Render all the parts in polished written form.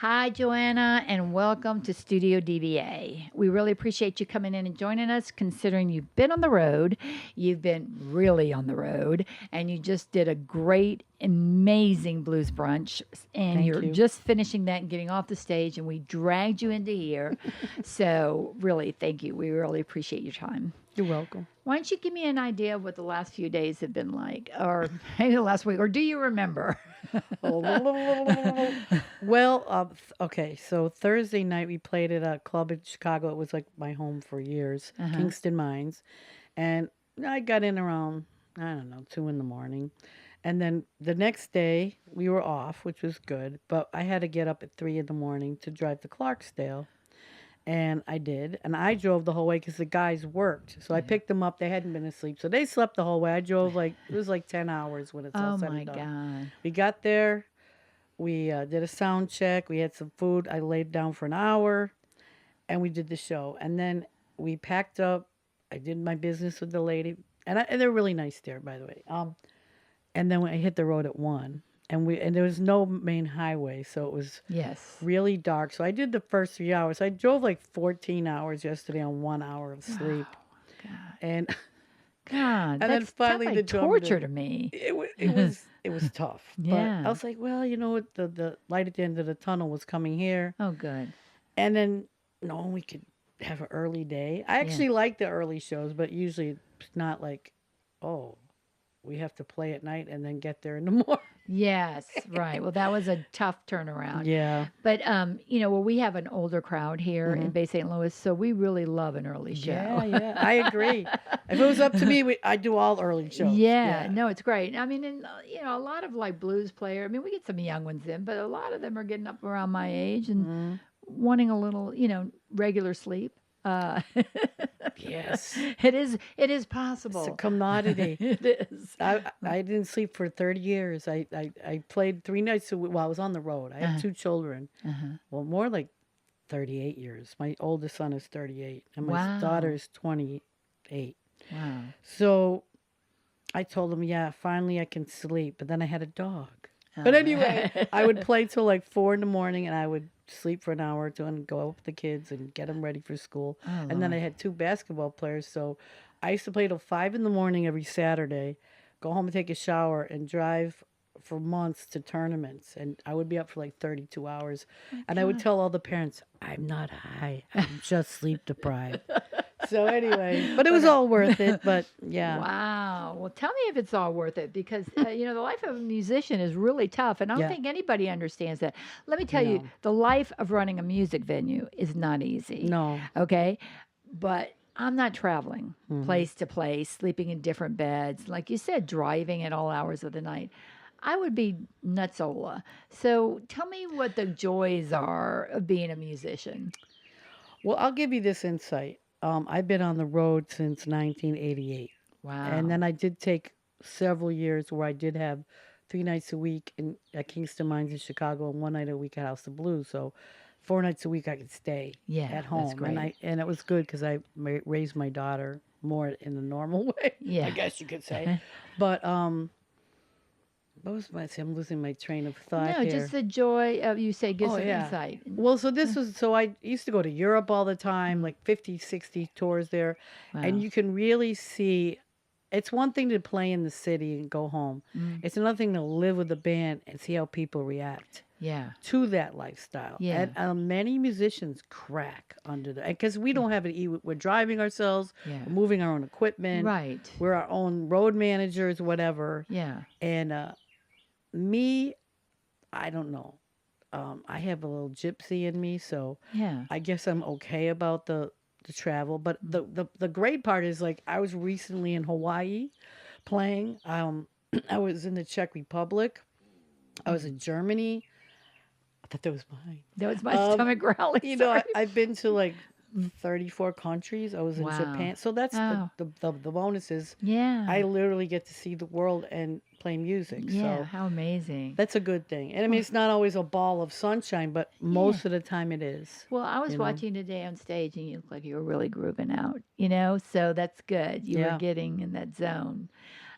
Hi, Joanna, and welcome to Studio DBA. We really appreciate you coming in and joining us, considering you've been on the road. You've been really on the road, and you just did a great, amazing blues brunch. And Thank you're you. just finishing that and getting off the stage, and we dragged you into here. So, really, thank you. We really appreciate your time. You're welcome. Why don't you give me an idea of what the last few days have been like, or maybe the last week, or do you remember? Well, okay, so Thursday night we played at a club in Chicago. It was like my home for years, Uh-huh. Kingston Mines. And I got in around, I don't know, 2 in the morning. And then the next day we were off, which was good. But I had to get up at 3 in the morning to drive to Clarksdale. And I did. And I drove the whole way because the guys worked. So I picked them up. They hadn't been asleep. So they slept the whole way. I drove it was like 10 hours when it's all Oh said my and done. God. We got there. We did a sound check. We had some food. I laid down for an hour and we did the show. And then we packed up. I did my business with the lady. And they're really nice there, by the way. And then I hit the road at 1. And there was no main highway. So it was Yes. really dark. So I did the first 3 hours. I drove like 14 hours yesterday on 1 hour of sleep. God. And God, and then that's finally like the drummer torture did. to me. It was tough. But I Yeah. was like, well, you know what, the light at the end of the tunnel was coming here. Oh, good. And then no, we could have an early day. I Yeah. actually like the early shows, but usually it's not like, oh, we have to play at night and then get there in the morning. Yes, right. Well, that was a tough turnaround. Yeah. But well, we have an older crowd here in Hmm. Bay St. Louis, so we really love an early Yeah, show. yeah. I agree. If it was up to me, I'd do all early shows. Yeah, Yeah. no, it's great. I mean, and a lot of like blues player. I mean, we get some young ones in, but a lot of them are getting up around my age and Mm, wanting a little, regular sleep. yes. It is It's a possible. commodity. It is. I didn't sleep for 30 years. I played 3 nights a week while I was on the road. I have Uh-huh. 2 children. Uh-huh. Well, more like 38 years. My oldest son is 38 and my daughter Wow. is 28. Wow. So I told him, yeah, finally I can sleep. But then I had a dog. But Oh. anyway, I would play till like 4 in the morning and I would sleep for an hour or two and go out with the kids and get them ready for school. Oh, And then I Lord. had 2 basketball players. So I used to play till 5 in the morning every Saturday, go home and take a shower and drive for months to tournaments. And I would be up for like 32 hours. And I would tell all the parents, I'm not high, I'm just sleep deprived. So anyway, but it was all worth it. But yeah, Wow. Well, tell me if it's all worth it because, the life of a musician is really tough. And I don't yeah, think anybody understands that. Let me tell you, no, the life of running a music venue is not easy. no. Okay. But I'm not traveling Hmm. place to place, sleeping in different beds. Like you said, driving at all hours of the night. I would be nutsola. So tell me what the joys are of being a musician. Well, I'll give you this insight. I've been on the road since 1988. And Wow. then I did take several years where I did have 3 nights a week at Kingston Mines in Chicago and 1 night a week at House of Blues. So 4 nights a week I could stay Yeah, at that's home. great. And it was good because I raised my daughter more in the normal way, I Yeah. guess you could say. But what was my, see, I'm losing my train of thought No, here. just the joy of you say give Oh, some yeah. insight. Well, so this was, so I used to go to Europe all the time, like 50, 60 tours there. And Wow. you can really see, it's one thing to play in the city and go home. Mm. It's another thing to live with the band and see how people react Yeah. to that lifestyle. Yeah. And many musicians crack under the, because we don't have it, we're driving ourselves, Yeah. we're moving our own equipment, Right. we're our own road managers, whatever. Yeah. And me, I don't know. I have a little gypsy in me, so Yeah. I guess I'm okay about the travel. But the great part is like I was recently in Hawaii playing. I was in the Czech Republic. I was in Germany. I thought that was mine. That was my Um, stomach growling. you know, Sorry. I've been to like 34 countries. I was in Wow. Japan. So that's Oh. the bonus is Yeah. I literally get to see the world and play music. Yeah. So How amazing. that's a good thing. And I mean, it's not always a ball of sunshine, but most of the time it is. Well, I was You know? watching today on stage and you look like you were really grooving out, so that's good. You were Yeah. getting in that zone.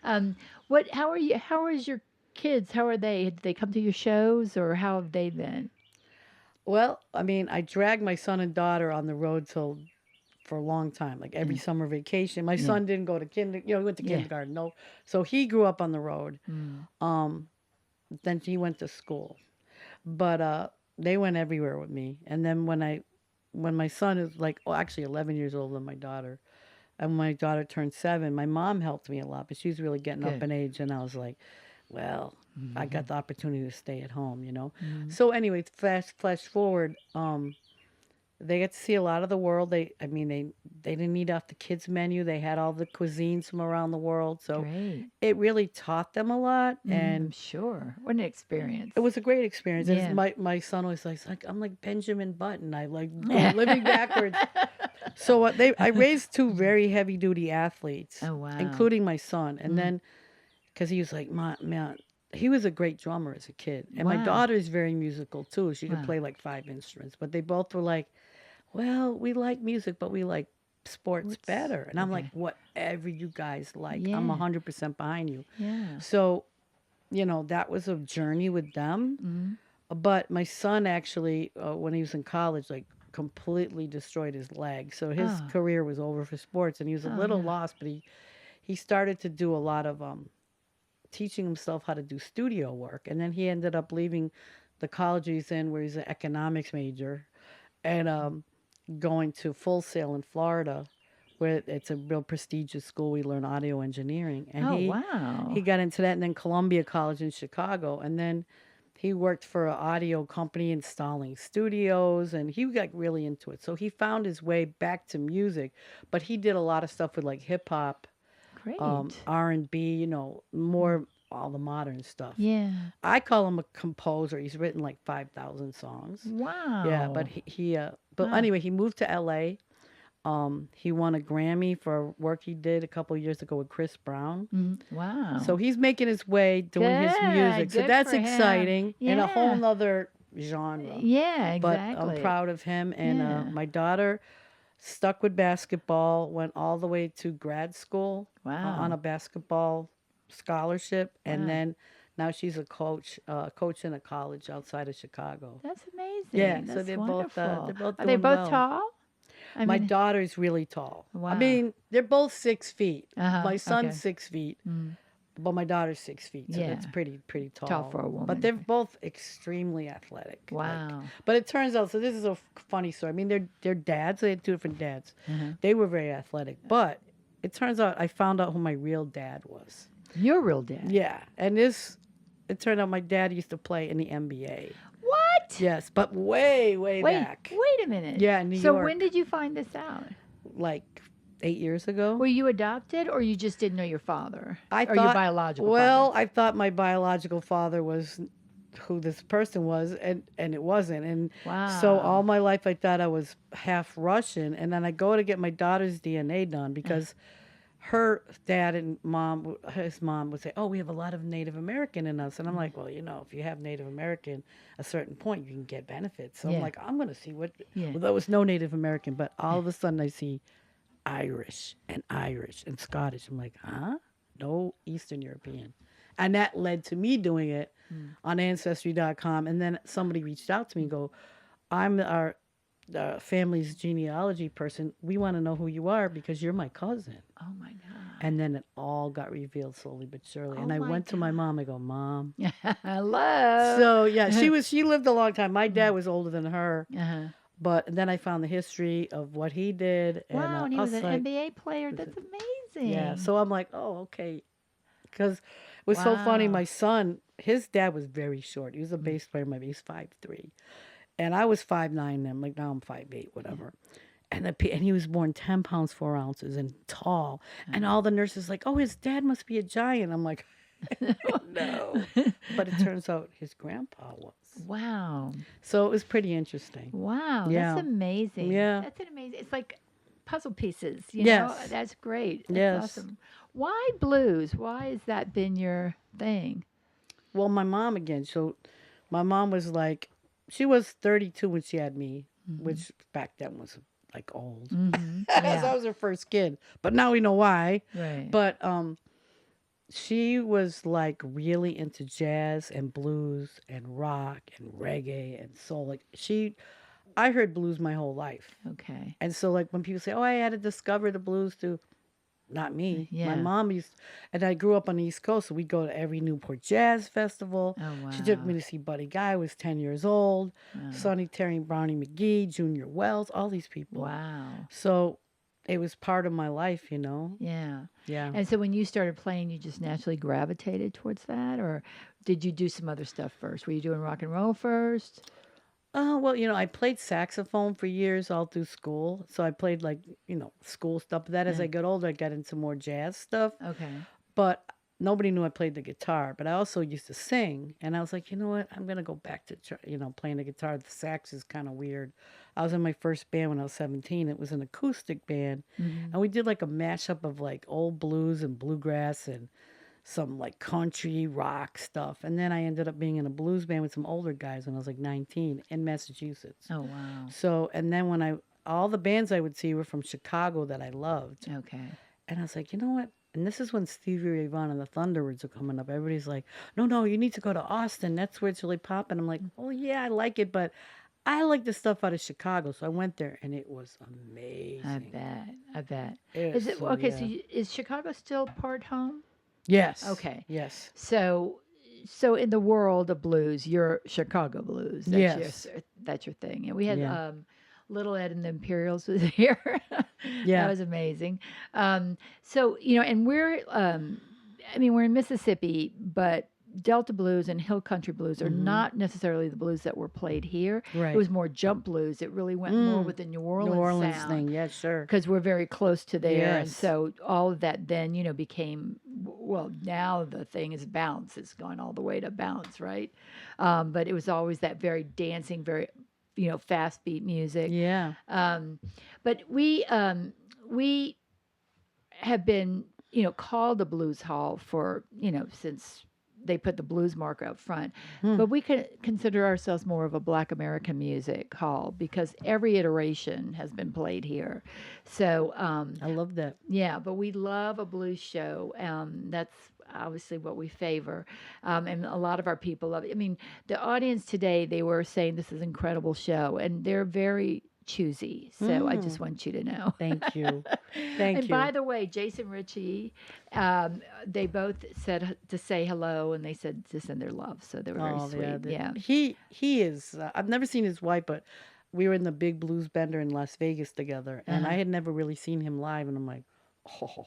How are you, how is your kids? How are they? Did they come to your shows or how have they been? Well, I mean, I dragged my son and daughter on the road till for a long time, like every summer vacation. My Yeah. son didn't go to he went to Yeah. kindergarten. No, so he grew up on the road. Mm. Um, then he went to school, but they went everywhere with me. And then when my son is like, oh, actually 11 years older than my daughter, and when my daughter turned 7, my mom helped me a lot, but she was really getting up Good. in age, and I was like, well, I got the opportunity to stay at home, you know. Mm. So anyway, flash forward. They get to see a lot of the world. I mean, they didn't eat off the kids menu. They had all the cuisines from around the world, so Great. it really taught them a lot, I'm and sure. What an experience. it was a great experience. Yeah. My son always like I'm like Benjamin Button. I like go living backwards. So I raised 2 very heavy duty athletes, Oh, wow. including my son, and Mm. then because he was like, man, he was a great drummer as a kid, and my Wow. daughter is very musical too. She could Wow. play like 5 instruments, but they both were like, well, we like music, but we like sports What's- better. And I'm like, okay. whatever you guys like, I'm Yeah. 100% behind you. Yeah. So, that was a journey with them. Mm. But my son actually, when he was in college, like completely destroyed his leg. So his Oh. career was over for sports, and he was a Oh, little no. lost. But he started to do a lot of teaching himself how to do studio work, and then he ended up leaving the college he's in, where he's an economics major, and going to Full Sail in Florida, where it's a real prestigious school. We learn audio engineering, and Oh, he wow. got into that, and then Columbia College in Chicago, and then he worked for an audio company installing studios, and he got really into it. So he found his way back to music, but he did a lot of stuff with like hip hop, Great. R&B, more all the modern stuff. Yeah. I call him a composer. He's written like 5,000 songs. Wow. Yeah, but but Wow. anyway, he moved to LA. He won a Grammy for work he did a couple of years ago with Chris Brown. Wow. So he's making his way doing his music. So Good that's for him. exciting in a whole Yeah. nother genre. Yeah, But exactly. I'm proud of him. And Yeah. my daughter stuck with basketball, went all the way to grad school on Wow. a basketball scholarship, and Wow. then now she's a coach in a college outside of Chicago. That's amazing. Yeah, so That's they're wonderful. both Are they doing both well. tall? I My mean, daughter's really tall. Wow. I mean, they're both 6 feet. Uh-huh, My son's okay. 6 feet, Mm. but my daughter's 6 feet, so that's Yeah. pretty tall. Tall for a woman. But they're both extremely athletic. Wow. But it turns out, so this is a funny story. I mean, they're dads. They had 2 different dads. Uh-huh. They were very athletic, but it turns out I found out who my real dad was. Your real dad. Yeah, and it turned out my dad used to play in the NBA. What? Yes, but way Wait, back, wait a minute. Yeah, in New so York. when did you find this out? like 8 years ago. Were you adopted or you just didn't know your father? I or thought, your biological well, father? I thought my biological father was who this person was, and it wasn't. And so Wow. all my life I thought I was half Russian, and then I go to get my daughter's DNA done because her dad and his mom would say, "Oh, we have a lot of Native American in us," and I'm like, "Well, if you have Native American, a certain point you can get benefits." So Yeah. I'm like, "I'm gonna see what." Yeah. Well, there was no Native American, but all of a sudden I see Irish and Scottish. I'm like, huh? No Eastern European. And that led to me doing it on Ancestry.com. And then somebody reached out to me and go, I'm our family's genealogy person. We want to know who you are because you're my cousin. Oh my God. And then it all got revealed slowly but surely. And Oh I my went to my mom. I go, Mom. Hello. So yeah, she lived a long time. My dad was older than her. Uh-huh. But then I found the history of what he did. And, Wow, and he I was an like, NBA player. That's amazing. yeah. So I'm like, oh, okay. Because it was so funny. Wow. My son, his dad was very short. He was a bass player. Maybe he's 5'3", and I was 5'9". Then like now I'm 5'8", whatever. And he was born 10 pounds 4 ounces and tall. And all the nurses like, oh, his dad must be a giant. I'm like, no. But it turns out his grandpa was. Wow. So it was pretty interesting. Wow. Yeah. That's amazing. Yeah. That's an amazing. It's like puzzle pieces. You Yes. know? That's great. That's Yes. awesome. Why blues? Why has that been your thing? Well, my mom again. So my mom was like, she was 32 when she had me, which back then was like old. Mm-hmm. Because Yeah. I was her first kid. But now we know why. Right. But she was like really into jazz and blues and rock and reggae and soul. Like I heard blues my whole life. Okay. And so like when people say, "Oh, I had to discover the blues too," not me. My Yeah. mom used, and I grew up on the East Coast, so we'd go to every Newport Jazz Festival. Oh, She took me wow. to see Buddy Guy, who was 10 years old, Wow. Sonny Terry and Brownie McGee, Junior Wells, all these people. Wow. So it was part of my life, you know? Yeah. Yeah. And so when you started playing, you just naturally gravitated towards that, or did you do some other stuff first? Were you doing rock and roll first? Oh, well, I played saxophone for years all through school. So I played like, school stuff. But that as Yeah. I got older, I got into more jazz stuff. Okay. But nobody knew I played the guitar. But I also used to sing. And I was like, you know what? I'm going to go back to, playing the guitar. The sax is kind of weird. I was in my first band when I was 17. It was an acoustic band. Hmm. And we did like a mashup of like old blues and bluegrass and some like country rock stuff. And then I ended up being in a blues band with some older guys when I was like 19 in Massachusetts. Oh, wow. So, and then all the bands I would see were from Chicago that I loved. Okay. And I was like, you know what? And this is when Stevie Ray Vaughan and the Thunderbirds are coming up. Everybody's like, no, no, you need to go to Austin. That's where it's really popping. I'm like, oh, yeah, I like it, but I like the stuff out of Chicago. So I went there and it was amazing. I bet. I bet. It's Is it so, okay? yeah. So is Chicago still part home? Yes. Okay. Yes. So in the world of blues, you're Chicago blues. Yes. That's your thing. And we had Yeah. Little Ed and the Imperials was here. Yeah. That was amazing. So and we're in Mississippi, but Delta blues and hill country blues are not necessarily the blues that were played here. Right. It was more jump blues. It really went more with the New Orleans sound. thing. Yeah, sure. Because we're very close to there, and Yes. so all of that then became, well, now the thing is bounce. It's gone all the way to bounce, right? But it was always that very dancing, very fast beat music. Yeah. But we have been called the Blues Hall for since they put the blues mark up front. But we could consider ourselves more of a Black American music hall because every iteration has been played here. So I love that. yeah, but we love a blues show. That's obviously what we favor. And a lot of our people love it. I mean, the audience today, they were saying this is an incredible show, and they're very choosy. So I just want you to know. Thank you. Thank And you. by the way, Jason Ritchie, they both said to say hello, and they said to send their love. So they were very sweet. Yeah. He is. I've never seen his wife, but we were in the big blues bender in Las Vegas together, and I had never really seen him live, and I'm like, oh,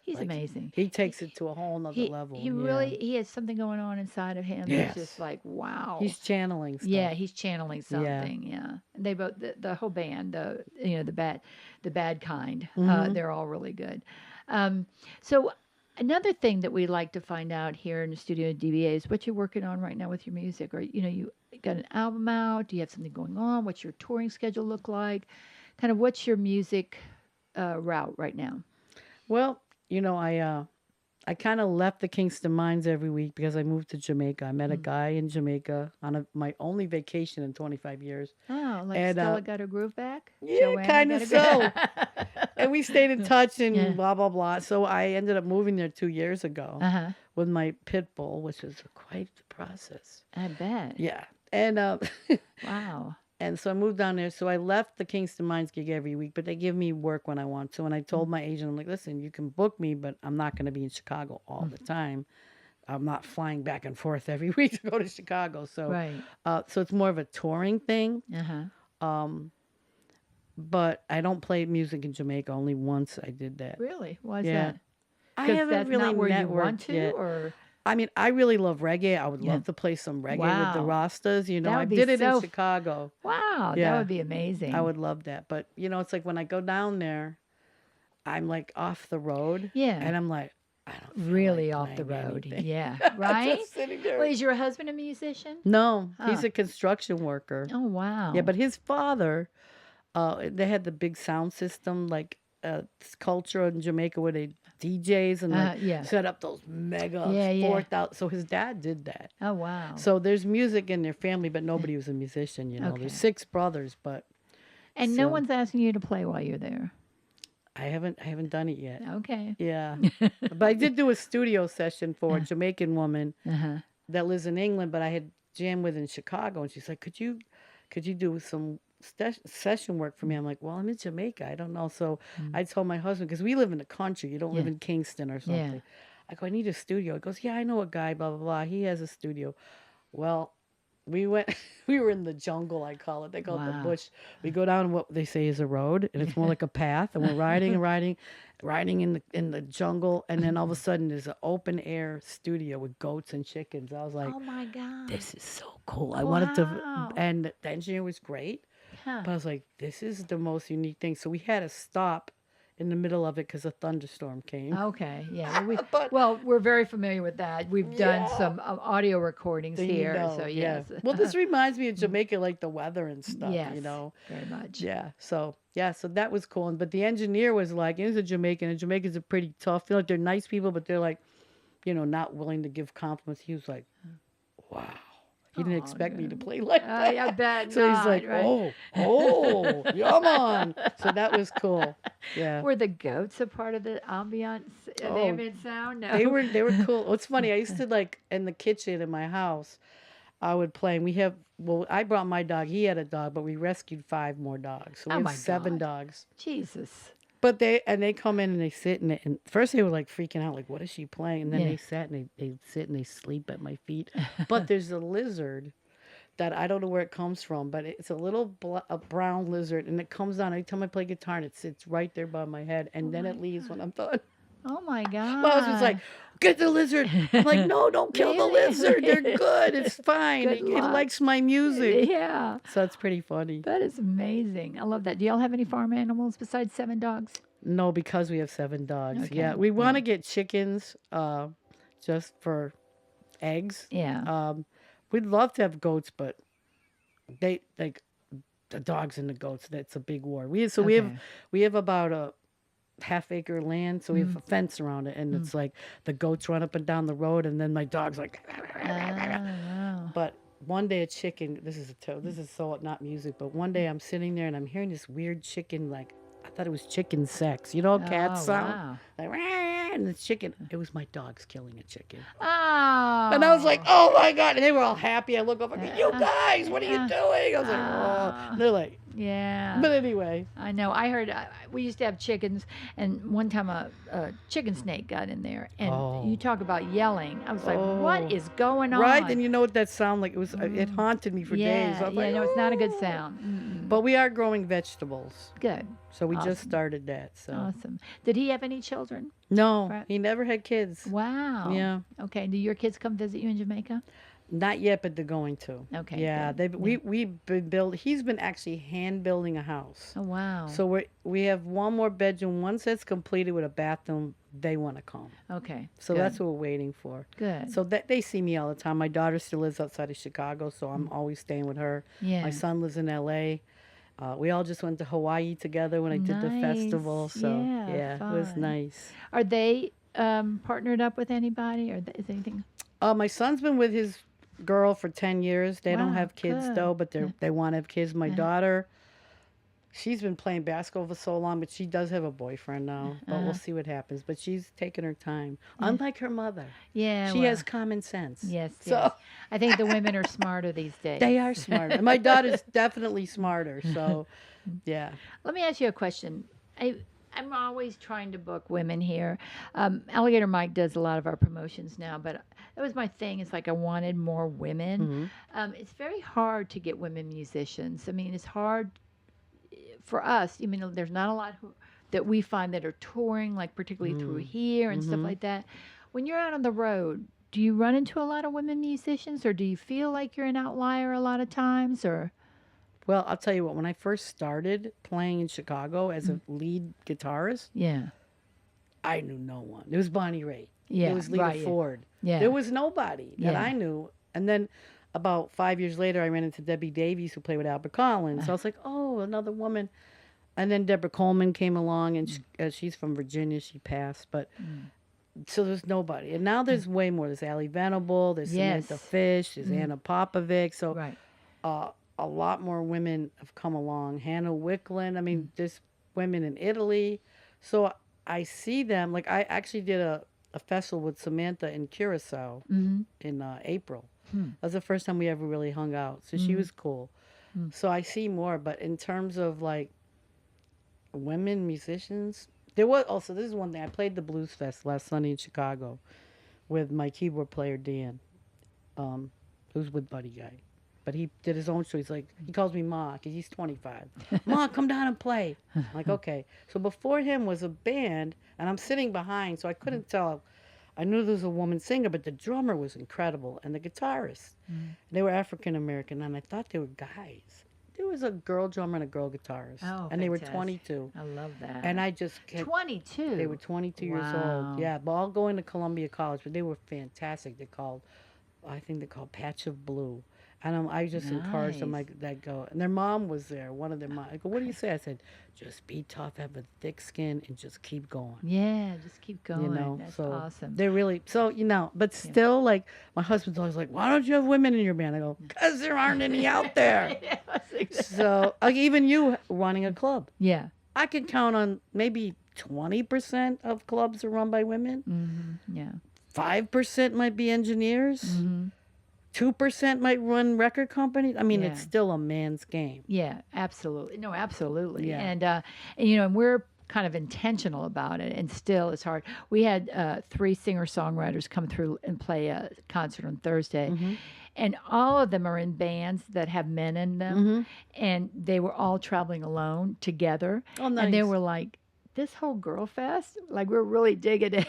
He's like, amazing. he takes it to a whole nother level. He yeah. really he has something going on inside of him. Yes. It's just like wow. He's channeling stuff. Yeah, he's channeling something. Yeah, and they both the whole band, the bad kind. They're all really good. So another thing that we like to find out here in the Studio DBA is what you're working on right now with your music. Or you got an album out? Do you have something going on? What's your touring schedule look like? Kind of what's your music route right now? Well, I kind of left the Kingston Mines every week because I moved to Jamaica. I met a guy in Jamaica on my only vacation in 25 years. Oh, like And, Stella got her groove back? Yeah, Joanna kind got of her so. groove- And we stayed in touch and Yeah. blah, blah, blah. So I ended up moving there 2 years ago Uh-huh. with my pit bull, which was quite the process. I bet. Yeah. And Wow. and so I moved down there. So I left the Kingston Mines gig every week, but they give me work when I want to. And I told my agent, I'm like, listen, you can book me, but I'm not going to be in Chicago all the time. I'm not flying back and forth every week to go to Chicago. So, Right. so it's more of a touring thing. Uh-huh. But I don't play music in Jamaica. Only once I did that. Really? Why is Yeah. that? I Because haven't that's really not where you want networked to, yet. or I mean, I really love reggae. I would Yeah. love to play some reggae with the Wow. Rastas. That I would be did it so in Chicago. wow, Yeah. that would be amazing. I would love that. But, it's like when I go down there, I'm like off the road. Yeah. And I'm like, I don't feel Really like off the playing road. anything. Yeah. I'm Right? just sitting there. Well, is your husband a musician? No, Huh. he's a construction worker. Oh, wow. Yeah, but his father, they had the big sound system, like culture in Jamaica where they DJs and like Yeah. set up those mega Yeah, yeah. 4,000. So his dad did that. Oh, wow. So there's music in their family, but nobody was a musician. Okay. There's 6 brothers, but And no so- one's asking you to play while you're there. I haven't done it yet. Okay. Yeah. But I did do a studio session for a Jamaican woman Uh-huh. that lives in England, but I had jammed with in Chicago, and she's like, could you do some session work for me? I'm like, well, I'm in Jamaica. I don't know. So I told my husband, because we live in the country. You don't live Yeah. in Kingston or Yeah. something. I go, I need a studio. He goes, yeah, I know a guy, blah, blah, blah. He has a studio. Well, we went, we were in the jungle, I call it. They call it the Wow. bush. We go down what they say is a road, and it's more like a path, and we're riding and riding, riding in the jungle, and then all of a sudden there's an open air studio with goats and chickens. I was like, Oh my God. this is so cool. I wanted to, Wow. and the engineer was great, Huh. but I was like, this is the most unique thing. So we had to stop in the middle of it because a thunderstorm came. Okay. Yeah. But Well, we're very familiar with that. We've done Yeah. some audio recordings then here. you know, So yeah. yes. Well, this reminds me of Jamaica, like the weather and stuff, Yes. you know. Very much. Yeah. So that was cool. But the engineer was like, he was a Jamaican, and Jamaicans are pretty tough. Feel like they're nice people, but they're like, not willing to give compliments. He was like, wow. He didn't Aw, expect me to good. play like that. I bet So not, he's like, right? oh, come on. So that was cool. Yeah. Were the goats a part of the ambiance, the Oh, ambient sound? No. They were cool. It's funny. I used to like in the kitchen in my house. I would play. And I brought my dog. He had a dog, but we rescued 5 more dogs. So we Oh have my 7 God. dogs. Jesus. But they come in and they sit and first they were like freaking out, like, what is she playing? And then Yeah. they sat and they sit and they sleep at my feet. But there's a lizard that I don't know where it comes from, but it's a little a brown lizard, and it comes on every time I play guitar, and it sits right there by my head, and then it leaves when I'm done. Oh my God. My husband's like, get the lizard. I'm like, no, don't kill the Really? lizard. They're good. It's fine. Good It luck. likes my music. Yeah. So it's pretty funny. That is amazing. I love that. Do y'all have any farm animals besides 7 dogs? No, because we have 7 dogs. Okay. Yeah, we want to get chickens just for eggs. Yeah. We'd love to have goats, but they like the dogs and the goats. That's a big war. We Okay. have about a half-acre land, so we have a fence around it, and it's like the goats run up and down the road, and then my dog's like. Wow. But one day a chicken. This is so not music, but one day I'm sitting there and I'm hearing this weird chicken, like I thought it was chicken sex. You know, cats Oh, sound wow. like "Rah," and it's chicken. It was my dogs killing a chicken. Oh. And I was like, oh my God. And they were all happy. I look up, I go, you guys, what are you doing? I was like, oh. And they're like, Yeah. but anyway. I know. I heard we used to have chickens, and one time a chicken snake got in there, and Oh. you talk about yelling. I was like, Oh. "What is going on?" Right? And you know what that sound like? It was. It haunted me for days. I was like, no, it's not a good "Oh." sound. Mm-mm. But we are growing vegetables. Good, So we just Awesome. started that. So awesome. Did he have any children? no, Right. he never had kids. Wow. Yeah. Okay. Do your kids come visit you in Jamaica? Not yet, but they're going to. Okay, Yeah, good. we've been build. He's been actually hand building a house. Oh wow. So we have one more bedroom. Once that's completed with a bathroom, they want to come. okay. So good. that's what we're waiting for. good. So that they see me all the time. My daughter still lives outside of Chicago, so I'm always staying with her. yeah. My son lives in L.A. We all just went to Hawaii together when I did the festival. Nice. So Yeah, it was fun. nice. Are they partnered up with anybody, or is anything? My son's been with his girl for 10 years. They don't Wow, have kids good. though, but they want to have kids. My Uh-huh. daughter, she's been playing basketball for so long, but she does have a boyfriend now. But Uh-huh. we'll see what happens. But she's taking her time. Unlike her mother, Yeah. she well, has common sense. Yes. So yes. I think the women are smarter these days. they are smarter. My daughter's definitely smarter. So yeah. Let me ask you a question. I'm always trying to book women here. Alligator Mike does a lot of our promotions now, but that was my thing. It's like I wanted more women. It's very hard to get women musicians. I mean, it's hard for us. I mean, there's not a lot that we find that are touring, like particularly through here and stuff like that. When you're out on the road, do you run into a lot of women musicians, or do you feel like you're an outlier a lot of times, or? Well, I'll tell you what, when I first started playing in Chicago as a lead guitarist, Yeah. I knew no one. It was Bonnie Raitt. Yeah. It was Lita right, yeah. Ford. Yeah. There was nobody that Yeah. I knew. And then about 5 years later, I ran into Debbie Davies, who played with Albert Collins. So I was like, oh, another woman. And then Deborah Coleman came along, and she's from Virginia. She passed. But so there's nobody. And now there's way more. There's Allie Venable. There's Samantha Yes. Fish. There's Anna Popovic. So Right. a lot more women have come along. Hannah Wicklund. I mean, there's women in Italy. So I see them. Like I actually did a festival with Samantha in Curacao Mm-hmm. in April. Hmm. That was the first time we ever really hung out. So she Mm-hmm. was cool. So I see more, but in terms of like women musicians, there was also this is one thing. I played the Blues Fest last Sunday in Chicago with my keyboard player Dan, who's with Buddy Guy. But he did his own show. He's like, he calls me Ma because he's 25. Ma, come down and play. I'm like, okay. So before him was a band, and I'm sitting behind, so I couldn't tell. I knew there was a woman singer, but the drummer was incredible, and the guitarist. They were African American, and I thought they were guys. There was a girl drummer and a girl guitarist, Oh, and they were fantastic. 22. I love that. And I just kept, 22. they were 22 years old. Wow. Yeah, but all going to Columbia College, but they were fantastic. I think they called Patch of Blue. And I just encouraged them Nice. like that go. And their mom was there, one of their mom. I go, what do you say? I said, just be tough, have a thick skin, and just keep going. Yeah, just keep going. You know, That's so awesome. they're really so but Yeah. still, like my husband's always like, why don't you have women in your band? I go, because there aren't any out there. Yes, exactly. So like even you running a club, Yeah. I can count on maybe 20% of clubs are run by women. Mm-hmm. Yeah. 5% might be engineers. Mm-hmm. 2% might run record companies. I mean, Yeah. it's still a man's game. Yeah, absolutely. No, absolutely. Yeah. And you know, and we're kind of intentional about it, and still it's hard. We had 3 singer-songwriters come through and play a concert on Thursday, Mm-hmm. and all of them are in bands that have men in them, Mm-hmm. and they were all traveling alone together, Oh, and they nice. were like, this whole girl fest, like we're really digging it,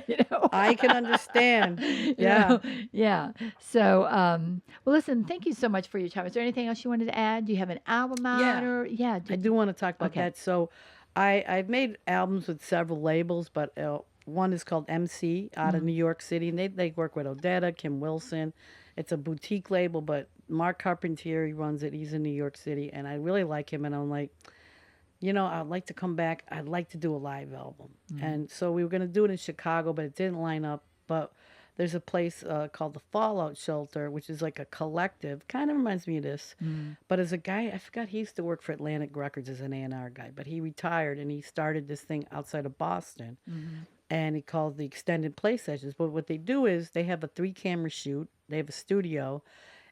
you know. I can understand. You Yeah. know? Yeah. So, well, listen, thank you so much for your time. Is there anything else you wanted to add? Do you have an album out Yeah. or yeah? I do want to talk about Okay. that. So, I've made albums with several labels, but one is called MC out of New York City, and they work with Odetta, Kim Wilson. It's a boutique label, but Mark Carpentier, he runs it. He's in New York City, and I really like him. And I'm like, I'd like to come back. I'd like to do a live album. And so we were going to do it in Chicago, but it didn't line up. But there's a place called the Fallout Shelter, which is like a collective. Kind of reminds me of this. But as a guy, I forgot he used to work for Atlantic Records as an A&R guy, but he retired and he started this thing outside of Boston. And he called the extended play sessions. But what they do is they have a 3-camera shoot. They have a studio,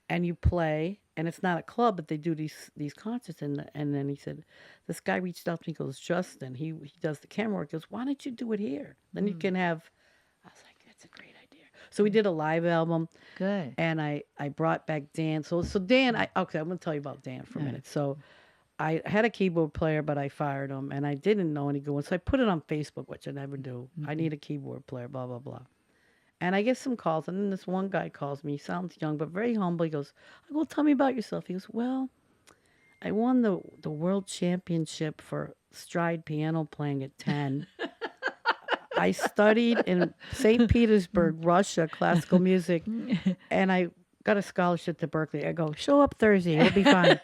and you play, and it's not a club, but they do these concerts. And then he said, this guy reached out to me, he goes, Justin, he does the camera work. He goes, why don't you do it here? Then you can have. I was like, that's a great idea. So we did a live album, Good. and I brought back Dan. So Dan, I'm going to tell you about Dan for a minute. So I had a keyboard player, but I fired him, and I didn't know any good ones. So I put it on Facebook, which I never do. I need a keyboard player, blah, blah, blah. And I get some calls, and then this one guy calls me. He sounds young, but very humble. He goes, I go, tell me about yourself. He goes, well, I won the world championship for stride piano playing at 10. I studied in St. Petersburg, Russia, classical music, and I got a scholarship to Berkeley. I go, show up Thursday. It'll be fine.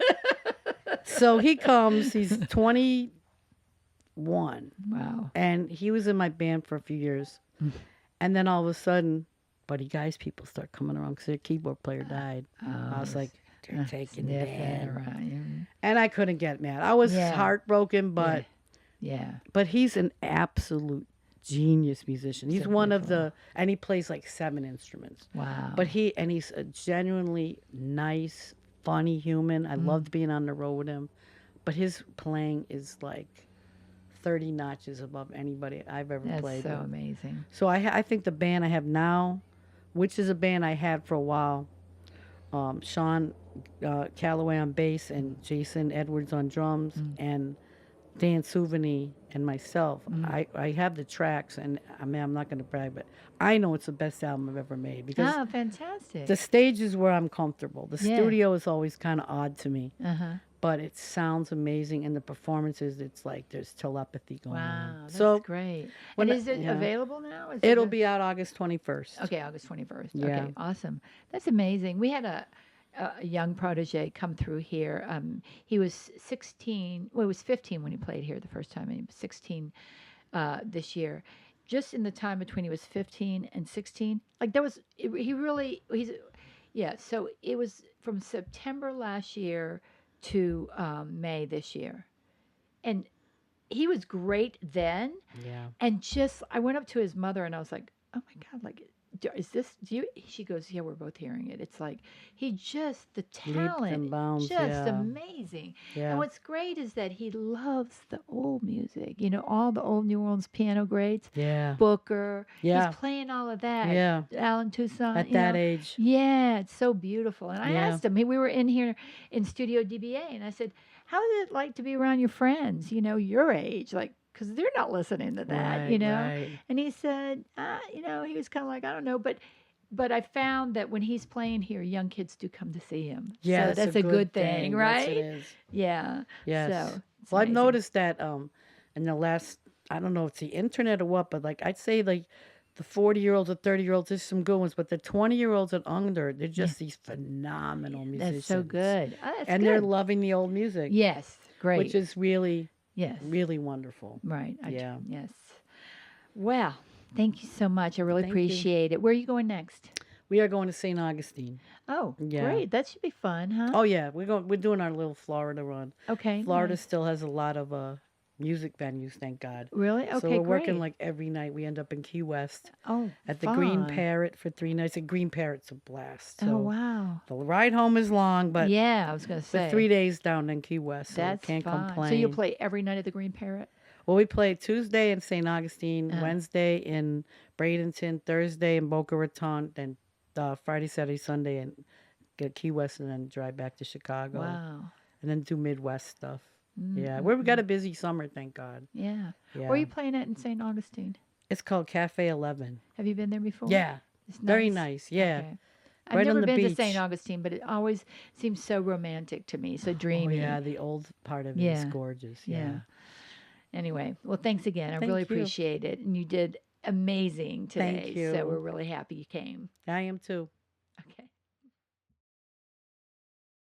So he comes. He's 21, Wow. and he was in my band for a few years. And then all of a sudden, Buddy Guy's people start coming around because their keyboard player died. I was like, they're taking Sniffing Dan. around. And I couldn't get mad. I was Yeah. heartbroken, but Yeah. but he's an absolute genius musician. He's So one of beautiful. and he plays like 7 instruments. Wow. But he's a genuinely nice, funny human. I loved being on the road with him. But his playing is like 30 notches above anybody I've ever That's played so with. amazing. So I think the band I have now, which is a band I had for a while, Sean Calloway on bass and Jason Edwards on drums and Dan Souveny and myself. I have the tracks, and I mean, I'm not going to brag, but I know it's the best album I've ever made because Oh, fantastic. the stage is where I'm comfortable. The Yeah. studio is always kind of odd to me, Uh-huh. but it sounds amazing, and the performances, it's like there's telepathy going Wow, on. that's So great. when And I- is it yeah. available now? Is it'll it be out August 21st. okay, August 21st. Yeah. Okay, awesome. That's amazing. We had a young protege come through here. He was 16. Well, he was 15 when he played here the first time, and he was 16 this year. Just in the time between he was 15 and 16, like there was, yeah. So it was from September last year to May this year, and he was great then. Yeah. And just, I went up to his mother and I was like, oh my God, like, is this, do you, she goes, yeah, we're both hearing it. It's like, the Leaps talent, and bounds. just Yeah. amazing. And Yeah. what's great is that he loves the old music, all the old New Orleans piano greats, Yeah. Booker. He's Yeah. playing all of that. Yeah. Alan Toussaint, At that age. Yeah, it's so beautiful. And I Yeah. asked him, we were in here in Studio DBA, and I said, how is it like to be around your friends, your age? Like, because they're not listening to that, Right. Right. And he said, he was kind of like, I don't know, but I found that when he's playing here, young kids do come to see him. Yeah, So it's that's a good thing, Yes, right? it is. Yeah. Yes. So it's Well, I've amazing. noticed that in the last, I don't know if it's the internet or what, but like I'd say like the 40-year-olds or 30-year-olds, there's some good ones, but the 20-year-olds and under, they're just these phenomenal musicians. That's so good. Oh, that's And good. they're loving the old music. Yes, great. Which is really, yes, really wonderful. right. Yeah. Yes. Well, thank you so much. I really Thank you. appreciate it. Where are you going next? We are going to St. Augustine. Oh, Yeah. great. That should be fun, huh? Oh yeah, we're doing our little Florida run. Okay. Florida nice. still has a lot of music venues, thank God. Really? Okay, So we're great. working like every night. We end up in Key West Oh, at the Green fun. Parrot for 3 nights. And Green Parrot's a blast. So Oh, wow. the ride home is long, but Yeah, I was going to say. for 3 days down in Key West, so That's can't fun. complain. So you'll play every night at the Green Parrot? Well, we play Tuesday in St. Augustine, Uh-huh. Wednesday in Bradenton, Thursday in Boca Raton, then Friday, Saturday, Sunday in Key West, and then drive back to Chicago. Wow. And then do Midwest stuff. Mm-hmm. Yeah, we've got a busy summer, thank God. Yeah. Yeah. Where are you playing at in St. Augustine? It's called Cafe 11. Have you been there before? Yeah, It's very nice. Yeah. Okay. I've Right on never the been to beach. St. Augustine, but it always seems so romantic to me, so Oh dreamy. yeah, the old part of it Yeah. is gorgeous. Yeah. Yeah. Anyway, well, thanks again. I Thank really you. appreciate it. And you did amazing today. Thank you. So we're really happy you came. I am too.